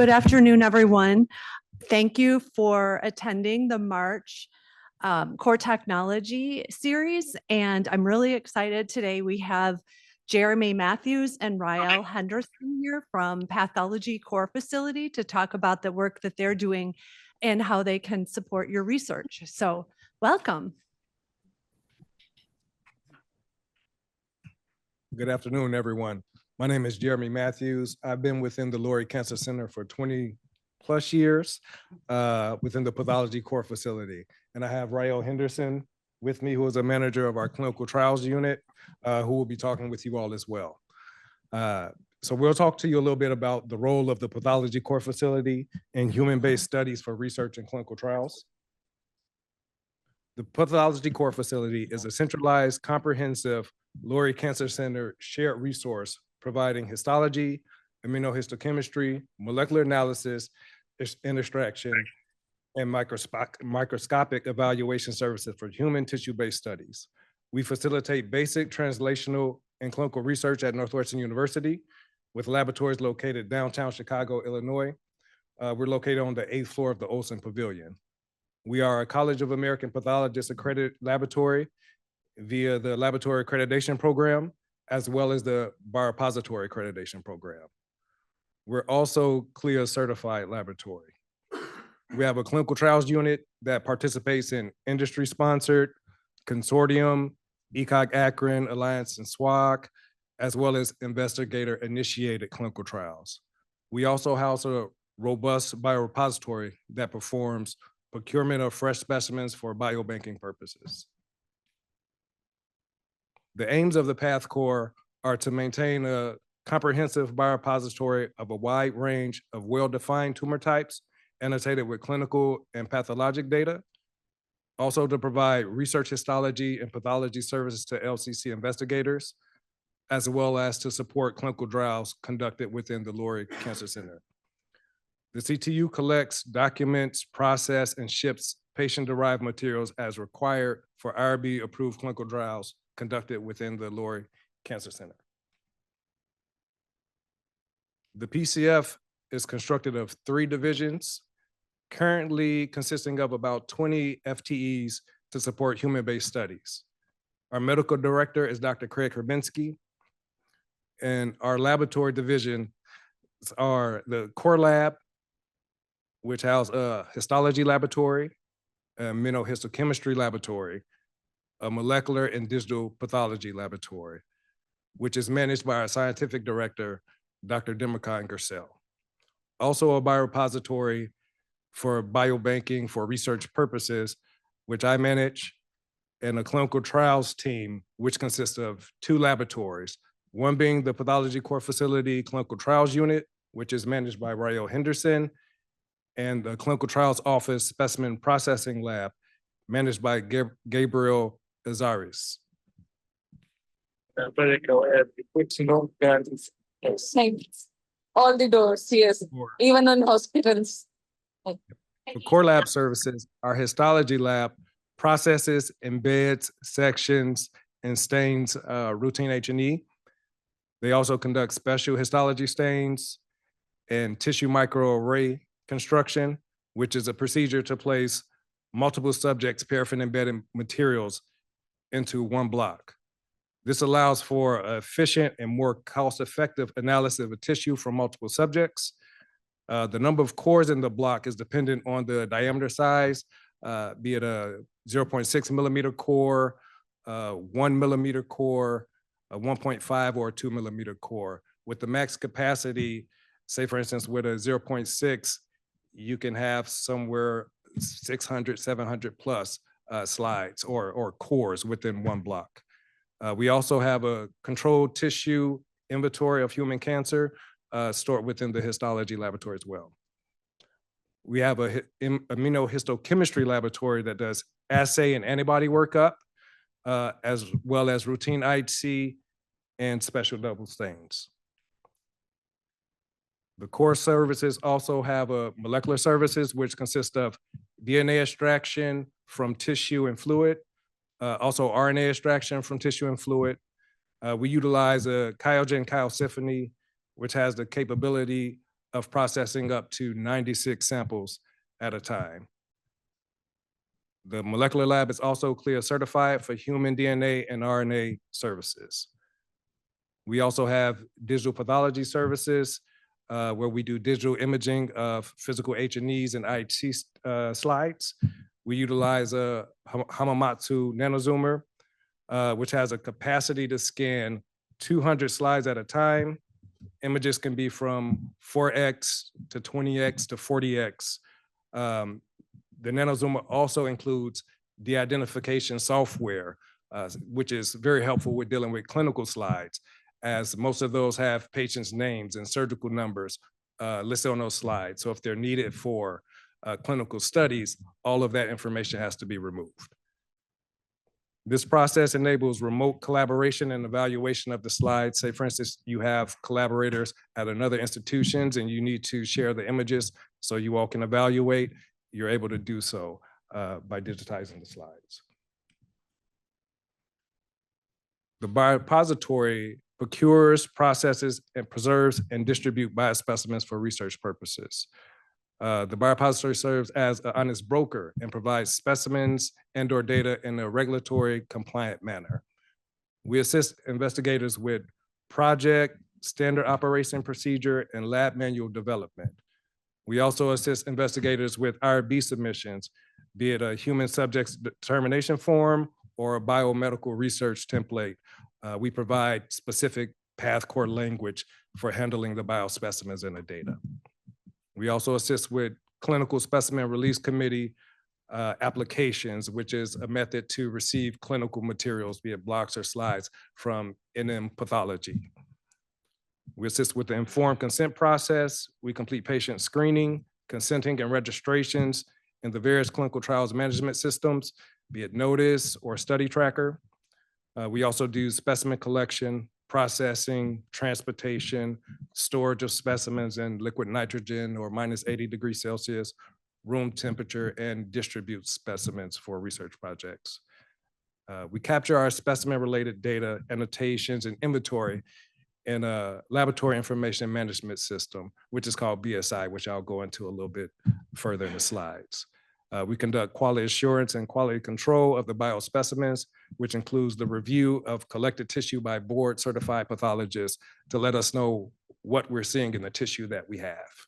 Good afternoon, everyone. Thank you for attending the March Core Technology series. And I'm really excited today. We have Jeremy Mathews and Rael Henderson here from Pathology Core Facility to talk about the work that they're doing and how they can support your research. So welcome. Good afternoon, everyone. My name is Jeremy Mathews. I've been within the Lurie Cancer Center for 20 plus years within the Pathology Core Facility. And I have Rael Henderson with me, who is a manager of our clinical trials unit, who will be talking with you all as well. So we'll talk to you a little bit about the role of the Pathology Core Facility in human-based studies for research and clinical trials. The Pathology Core Facility is a centralized, comprehensive Lurie Cancer Center shared resource providing histology, immunohistochemistry, molecular analysis, and extraction, and microscopic evaluation services for human tissue-based studies. We facilitate basic translational and clinical research at Northwestern University with laboratories located downtown Chicago, Illinois. We're located on the 8th floor of the Olson Pavilion. We are a College of American Pathologists accredited laboratory via the Laboratory Accreditation Program, as well as the Biorepository Accreditation Program. We're also CLIA certified laboratory. We have a clinical trials unit that participates in industry-sponsored consortium, ECOG Akron, Alliance, and SWOG, as well as investigator-initiated clinical trials. We also house a robust biorepository that performs procurement of fresh specimens for biobanking purposes. The aims of the Path Core are to maintain a comprehensive biorepository of a wide range of well-defined tumor types annotated with clinical and pathologic data, also to provide research histology and pathology services to LCC investigators, as well as to support clinical trials conducted within the Lurie Cancer Center. The CTU collects, documents, process, and ships patient-derived materials as required for IRB-approved clinical trials conducted within the Lurie Cancer Center. The PCF is constructed of 3 divisions, currently consisting of about 20 FTEs to support human-based studies. Our medical director is Dr. Craig Herbinski, and our laboratory divisions are the core lab, which houses a histology laboratory, a immunohistochemistry laboratory, a molecular and digital pathology laboratory, which is managed by our scientific director, Dr. Demarcon Gersel. Also a biorepository for biobanking for research purposes, which I manage, and a clinical trials team, which consists of 2 laboratories, one being the Pathology Core Facility Clinical Trials Unit, which is managed by Rael Henderson, and the Clinical Trials Office Specimen Processing Lab, managed by Gabriel Azaris. All the doors, yes, even on hospitals. For core lab services, our histology lab processes, embeds, sections, and stains routine H&E. They also conduct special histology stains and tissue microarray construction, which is a procedure to place multiple subjects, paraffin-embedded materials into one block. This allows for efficient and more cost-effective analysis of a tissue from multiple subjects. The number of cores in the block is dependent on the diameter size, be it a 0.6 millimeter core, 1 millimeter core, a 1.5 or a 2 millimeter core. With the max capacity, say for instance, with a 0.6, you can have somewhere 600, 700 plus slides or cores within one block. We also have a controlled tissue inventory of human cancer stored within the histology laboratory as well. We have a immunohistochemistry laboratory that does assay and antibody workup, as well as routine IHC and special double stains. The core services also have a molecular services, which consist of DNA extraction from tissue and fluid, also RNA extraction from tissue and fluid. We utilize a QIAGEN QIAsymphony, which has the capability of processing up to 96 samples at a time. The molecular lab is also CLIA certified for human DNA and RNA services. We also have digital pathology services where we do digital imaging of physical H&Es and IT slides. We utilize a Hamamatsu nanozoomer, which has a capacity to scan 200 slides at a time. Images can be from 4x to 20x to 40x. The nanozoomer also includes de-identification software, which is very helpful with dealing with clinical slides, as most of those have patients' names and surgical numbers listed on those slides. So if they're needed for clinical studies, all of that information has to be removed. This process enables remote collaboration and evaluation of the slides. Say, for instance, you have collaborators at another institutions and you need to share the images so you all can evaluate. You're able to do so by digitizing the slides. The biorepository procures, processes, and preserves and distributes biospecimens for research purposes. The biorepository serves as an honest broker and provides specimens and/or data in a regulatory compliant manner. We assist investigators with project, standard operation procedure, and lab manual development. We also assist investigators with IRB submissions, be it a human subjects determination form or a biomedical research template. We provide specific path core language for handling the biospecimens and the data. We also assist with clinical specimen release committee applications, which is a method to receive clinical materials, be it blocks or slides, from NM Pathology. We assist with the informed consent process. We complete patient screening, consenting, and registrations in the various clinical trials management systems, be it Notice or Study Tracker. We also do specimen collection, processing, transportation, storage of specimens in liquid nitrogen or -80°C, room temperature, and distribute specimens for research projects. We capture our specimen-related data, annotations, and inventory in a laboratory information management system, which is called BSI, which I'll go into a little bit further in the slides. We conduct quality assurance and quality control of the biospecimens, which includes the review of collected tissue by board-certified pathologists to let us know what we're seeing in the tissue that we have.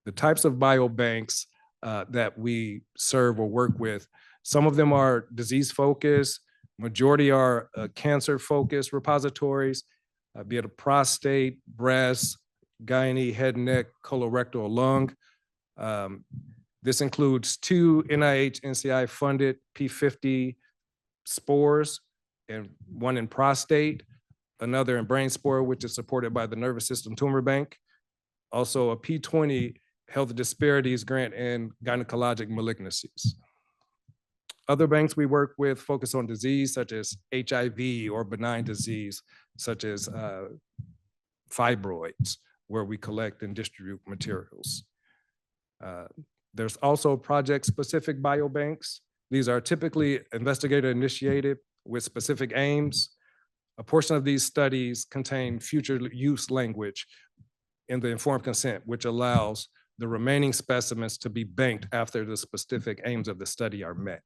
The types of biobanks that we serve or work with, some of them are disease-focused, majority are cancer-focused repositories, be it a prostate, breast, gynae, head, neck, colorectal, lung. This includes 2 NIH NCI funded P50 spores, and 1 in prostate, another in brain spore, which is supported by the Nervous System Tumor Bank. Also a P20 Health Disparities Grant in gynecologic malignancies. Other banks we work with focus on disease such as HIV or benign disease, such as fibroids, where we collect and distribute materials. There's also project-specific biobanks. These are typically investigator-initiated with specific aims. A portion of these studies contain future use language in the informed consent, which allows the remaining specimens to be banked after the specific aims of the study are met.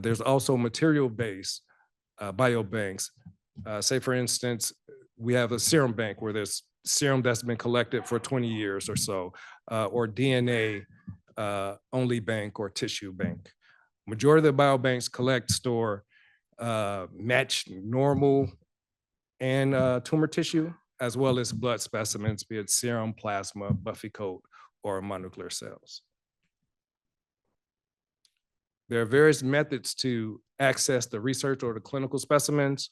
There's also material-based biobanks. Say, for instance, we have a serum bank where there's serum that's been collected for 20 years or so, or DNA only bank or tissue bank. Majority of the biobanks collect, store, match normal and tumor tissue, as well as blood specimens, be it serum, plasma, buffy coat, or mononuclear cells. There are various methods to access the research or the clinical specimens.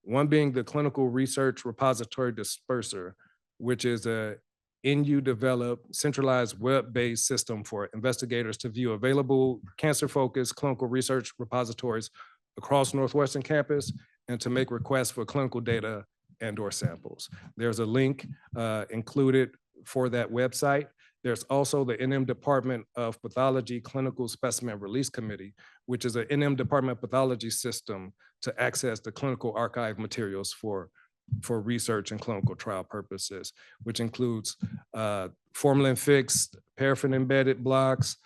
One being the Clinical Research Repository Disperser, which is a NU-developed centralized web-based system for investigators to view available cancer-focused clinical research repositories across Northwestern campus and to make requests for clinical data and/or samples. There's a link included for that website. There's also the NM Department of Pathology Clinical Specimen Release Committee, which is an NM Department of Pathology system to access the clinical archive materials for for research and clinical trial purposes, which includes formalin fixed, paraffin embedded blocks,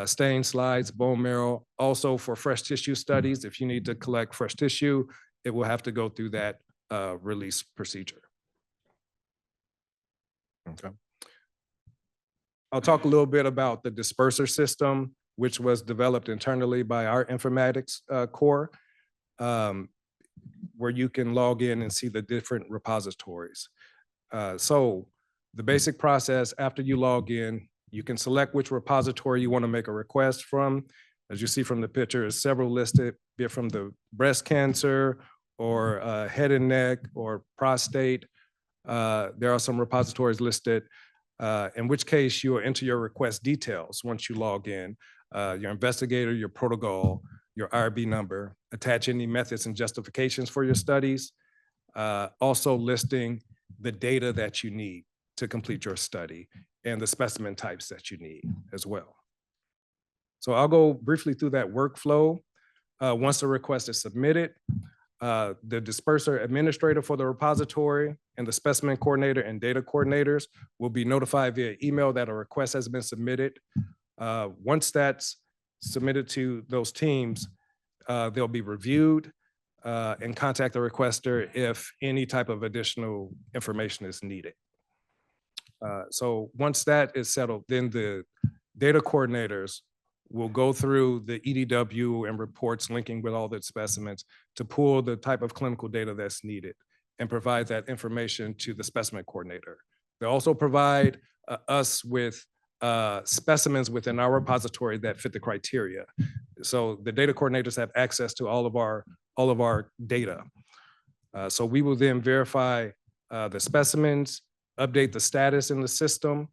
stain slides, bone marrow. Also for fresh tissue studies, if you need to collect fresh tissue, it will have to go through that release procedure. Okay. I'll talk a little bit about the disperser system, which was developed internally by our informatics core, where you can log in and see the different repositories. So the basic process, after you log in, you can select which repository you want to make a request from. As you see from the picture, there's several listed, be it from the breast cancer or head and neck or prostate. There are some repositories listed, in which case you will enter your request details once you log in, your investigator, your protocol, your IRB number, attach any methods and justifications for your studies, also listing the data that you need to complete your study and the specimen types that you need as well. So I'll go briefly through that workflow. Once the request is submitted, the disperser administrator for the repository and the specimen coordinator and data coordinators will be notified via email that a request has been submitted. Once that's submitted to those teams, they'll be reviewed and contact the requester if any type of additional information is needed. So once that is settled, then the data coordinators will go through the EDW and reports linking with all the specimens to pull the type of clinical data that's needed and provide that information to the specimen coordinator. They also provide us with specimens within our repository that fit the criteria. So the data coordinators have access to all of our data. So we will then verify the specimens, update the status in the system,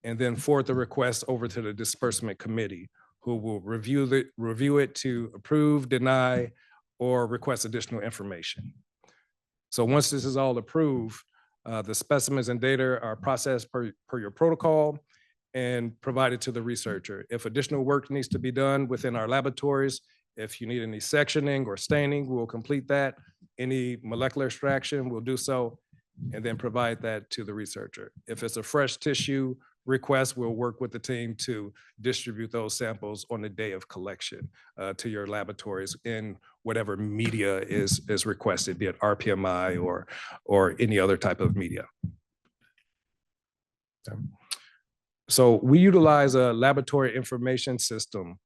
and then forward the request over to the disbursement committee, who will review it to approve, deny, or request additional information. So once this is all approved, the specimens and data are processed per your protocol and provided to the researcher. If additional work needs to be done within our laboratories, if you need any sectioning or staining, we'll complete that. Any molecular extraction, we'll do so, and then provide that to the researcher. If it's a fresh tissue request, we'll work with the team to distribute those samples on the day of collection to your laboratories in whatever media is requested, be it RPMI or any other type of media. So we utilize a laboratory information system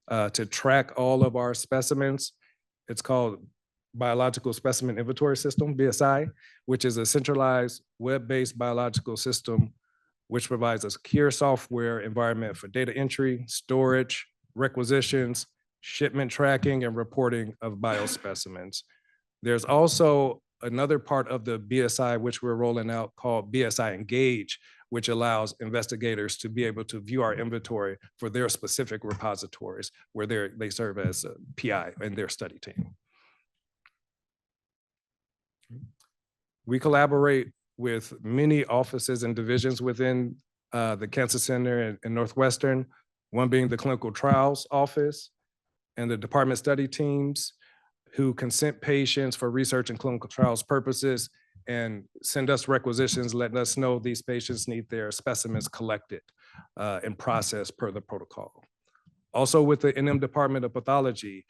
to track all of our specimens. It's called Biological Specimen Inventory System, BSI, which is a centralized web-based biological system which provides a secure software environment for data entry, storage, requisitions, shipment tracking, and reporting of biospecimens. There's also another part of the BSI which we're rolling out called BSI Engage, which allows investigators to be able to view our inventory for their specific repositories where they serve as a PI in their study team. We collaborate with many offices and divisions within the Cancer Center and Northwestern, one being the Clinical Trials Office and the department study teams who consent patients for research and clinical trials purposes and send us requisitions letting us know these patients need their specimens collected and processed per the protocol. Also with the NM Department of Pathology,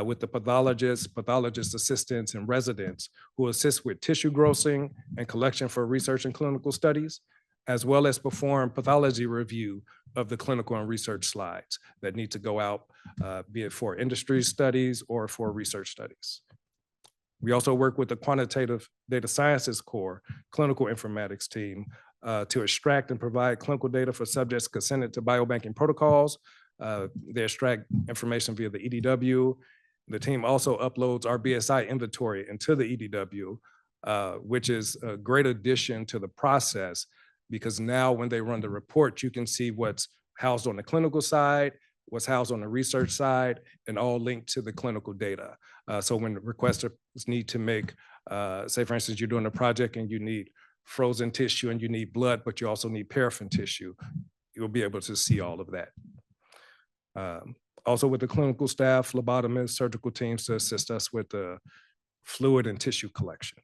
with the pathologists, pathologist assistants, and residents who assist with tissue grossing and collection for research and clinical studies, as well as perform pathology review of the clinical and research slides that need to go out, be it for industry studies or for research studies. We also work with the Quantitative Data Sciences Core clinical informatics team to extract and provide clinical data for subjects consented to biobanking protocols. They extract information via the EDW. The team also uploads our BSI inventory into the EDW, which is a great addition to the process because now when they run the report, you can see what's housed on the clinical side, what's housed on the research side, and all linked to the clinical data. So when the requesters need to make, say for instance, you're doing a project and you need frozen tissue and you need blood, but you also need paraffin tissue, you'll be able to see all of that. Also with the clinical staff, phlebotomists, surgical teams to assist us with the fluid and tissue collection.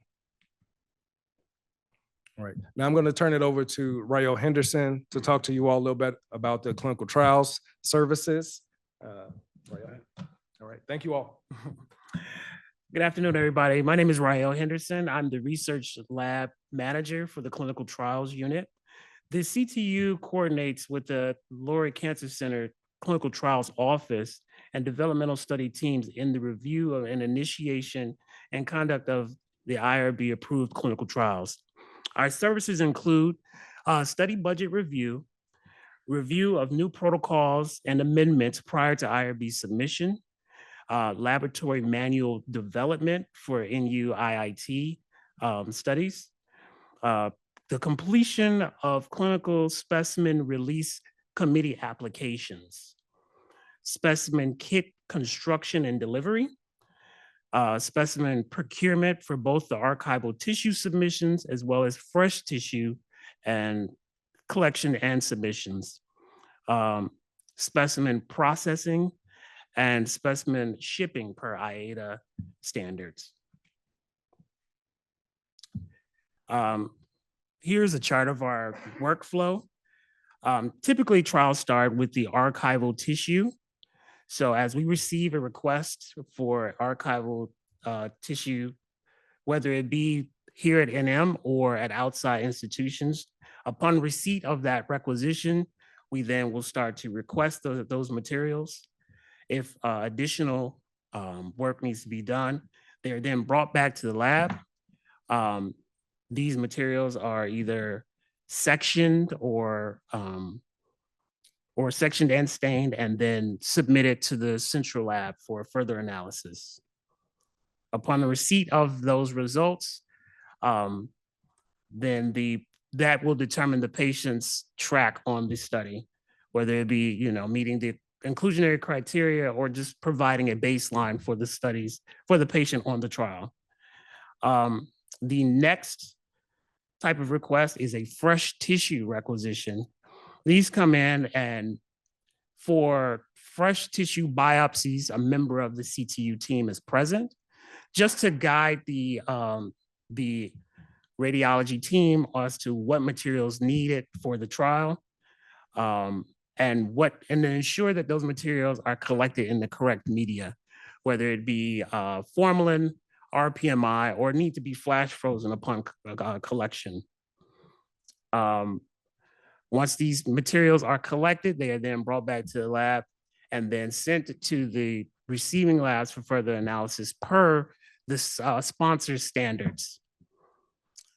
All right, now I'm going to turn it over to Rayo Henderson to talk to you all a little bit about the clinical trials services. Rayo. All right, thank you all. Good afternoon, everybody. My name is Rayo Henderson. I'm the research lab manager for the clinical trials unit. The CTU coordinates with the Lurie Cancer Center Clinical Trials Office and developmental study teams in the review of and initiation and conduct of the IRB approved clinical trials. Our services include study budget review, review of new protocols and amendments prior to IRB submission, laboratory manual development for NU IIT studies, the completion of clinical specimen release committee applications, specimen kit construction and delivery, specimen procurement for both the archival tissue submissions as well as fresh tissue and collection and submissions, specimen processing, and specimen shipping per IATA standards. Here's a chart of our workflow. Typically, trials start with the archival tissue. So as we receive a request for archival tissue, whether it be here at NM or at outside institutions, upon receipt of that requisition, we then will start to request those materials. If additional work needs to be done, they're then brought back to the lab. These materials are either sectioned or sectioned and stained and then submitted to the central lab for further analysis. Upon the receipt of those results, then that will determine the patient's track on the study, whether it be meeting the inclusionary criteria or just providing a baseline for the studies for the patient on the trial. The next type of request is a fresh tissue requisition. These come in, and for fresh tissue biopsies, a member of the CTU team is present just to guide the radiology team as to what materials needed for the trial. And then ensure that those materials are collected in the correct media, whether it be formalin, RPMI, or need to be flash frozen upon collection. Once these materials are collected, they are then brought back to the lab and then sent to the receiving labs for further analysis per the sponsor standards.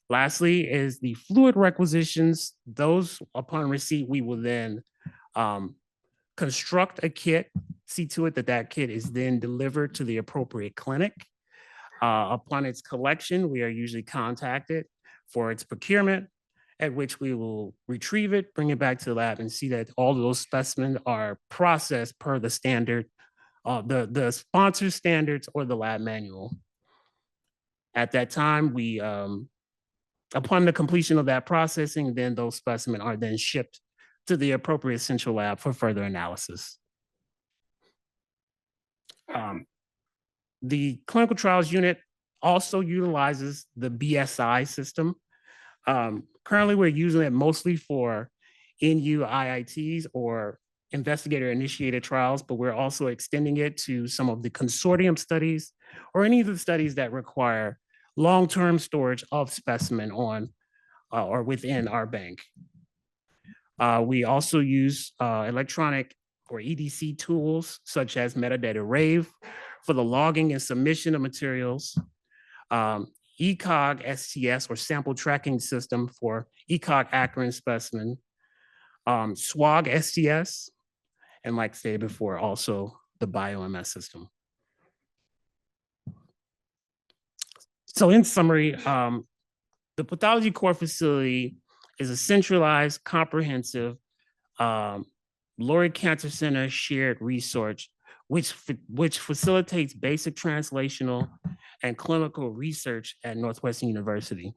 Lastly is the fluid requisitions. Those upon receipt, we will then construct a kit, see to it that that kit is then delivered to the appropriate clinic. Upon its collection, we are usually contacted for its procurement, at which we will retrieve it, bring it back to the lab, and see that all of those specimens are processed per the standard, the sponsor standards or the lab manual. At that time, we, upon the completion of that processing, then those specimens are then shipped to the appropriate central lab for further analysis. The clinical trials unit also utilizes the BSI system. Currently, we're using it mostly for NU IITs or investigator-initiated trials, but we're also extending it to some of the consortium studies or any of the studies that require long-term storage of specimen on or within our bank. We also use electronic or EDC tools such as metadata rave for the logging and submission of materials, ECOG STS or sample tracking system for ECOG Akron specimen, SWOG STS, and like stated before, also the BioMS system. So in summary, the pathology core facility is a centralized, comprehensive Lurie Cancer Center shared research, which facilitates basic translational and clinical research at Northwestern University.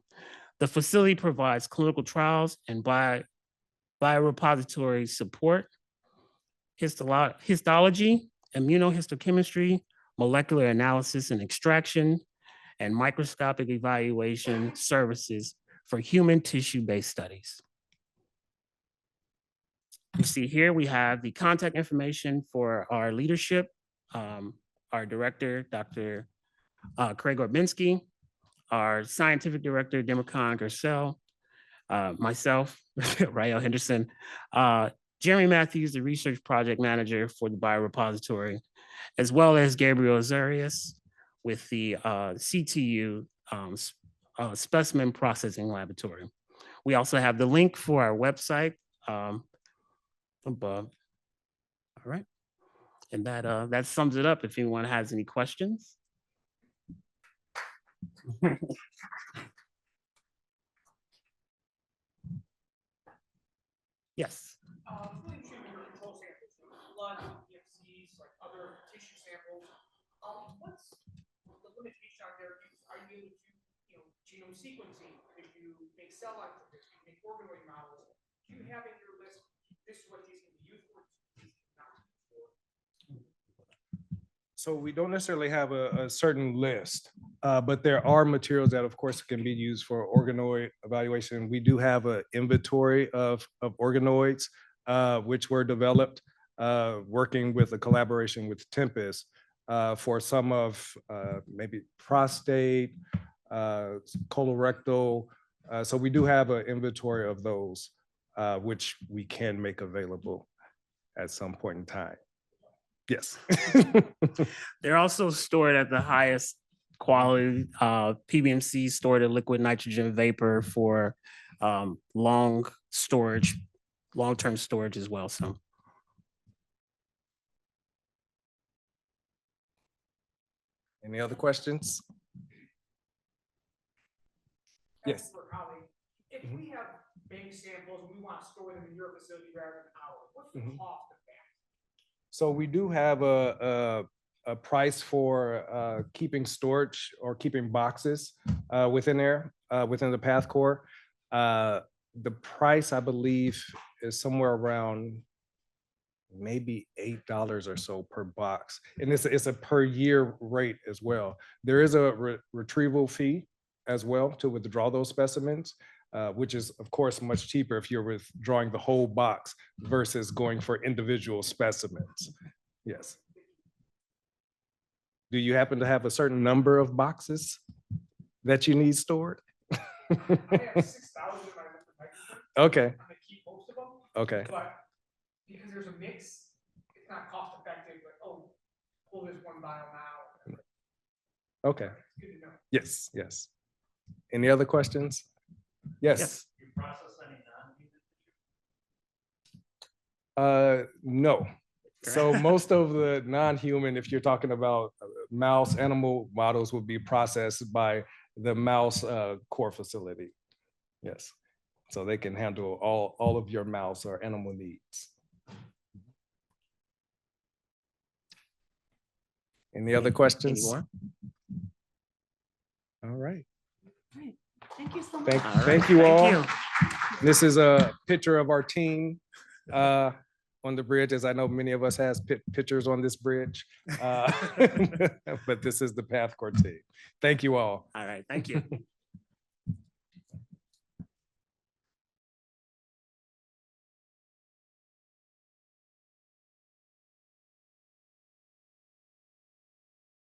The facility provides clinical trials and biorepository support, histology, immunohistochemistry, molecular analysis and extraction, and microscopic evaluation services for human tissue-based studies. You see here, we have the contact information for our leadership, our director, Dr. Craig Orbinski, our scientific director, Demarcon Garcelle, myself, Rael Henderson, Jeremy Mathews, the research project manager for the biorepository, as well as Gabriel Azarias with the CTU specimen processing laboratory. We also have the link for our website above. All right. And that sums it up if anyone has any questions. Yes. Including your control samples, blood, EFCs, like other tissue samples. What's the limitation out there? Are you able to, genome sequencing? Could you make cell lines of this? Could you make organoid models? Do you have in your list, this is what these can be used for? So we don't necessarily have a certain list, but there are materials that, of course, can be used for organoid evaluation. We do have an inventory of organoids, which were developed working with a collaboration with Tempest for some of maybe prostate, colorectal. So we do have an inventory of those, which we can make available at some point in time. Yes. They're also stored at the highest quality PBMC stored at liquid nitrogen vapor for long-term storage as well. So. Any other questions? Yes. If we have bank samples and we want to store them in your facility rather than ours, what's the cost of that? So we do have a price for keeping storage or keeping boxes within there, within the PathCore. The price, I believe, is somewhere around maybe $8 or so per box. And it's a per year rate as well. There is a retrieval fee as well to withdraw those specimens, which is, of course, much cheaper if you're withdrawing the whole box versus going for individual specimens. Yes. Do you happen to have a certain number of boxes that you need stored? I have 6,000 in my microscope. Okay. I'm gonna keep most of them. Okay. But because there's a mix, it's not cost effective, but pull this one vial now. Okay. It's good to know. Yes, yes. Any other questions? Yes. You process any non-human? No. So most of the non-human, if you're talking about mouse animal models, would be processed by the mouse core facility. Yes. So they can handle all of your mouse or animal needs. Any other questions? Any more? All right. All right. Thank you so much. Thank you all. Thank you. This is a picture of our team on the bridge, as I know many of us has pictures on this bridge. But this is the PathCore team. Thank you all. All right. Thank you.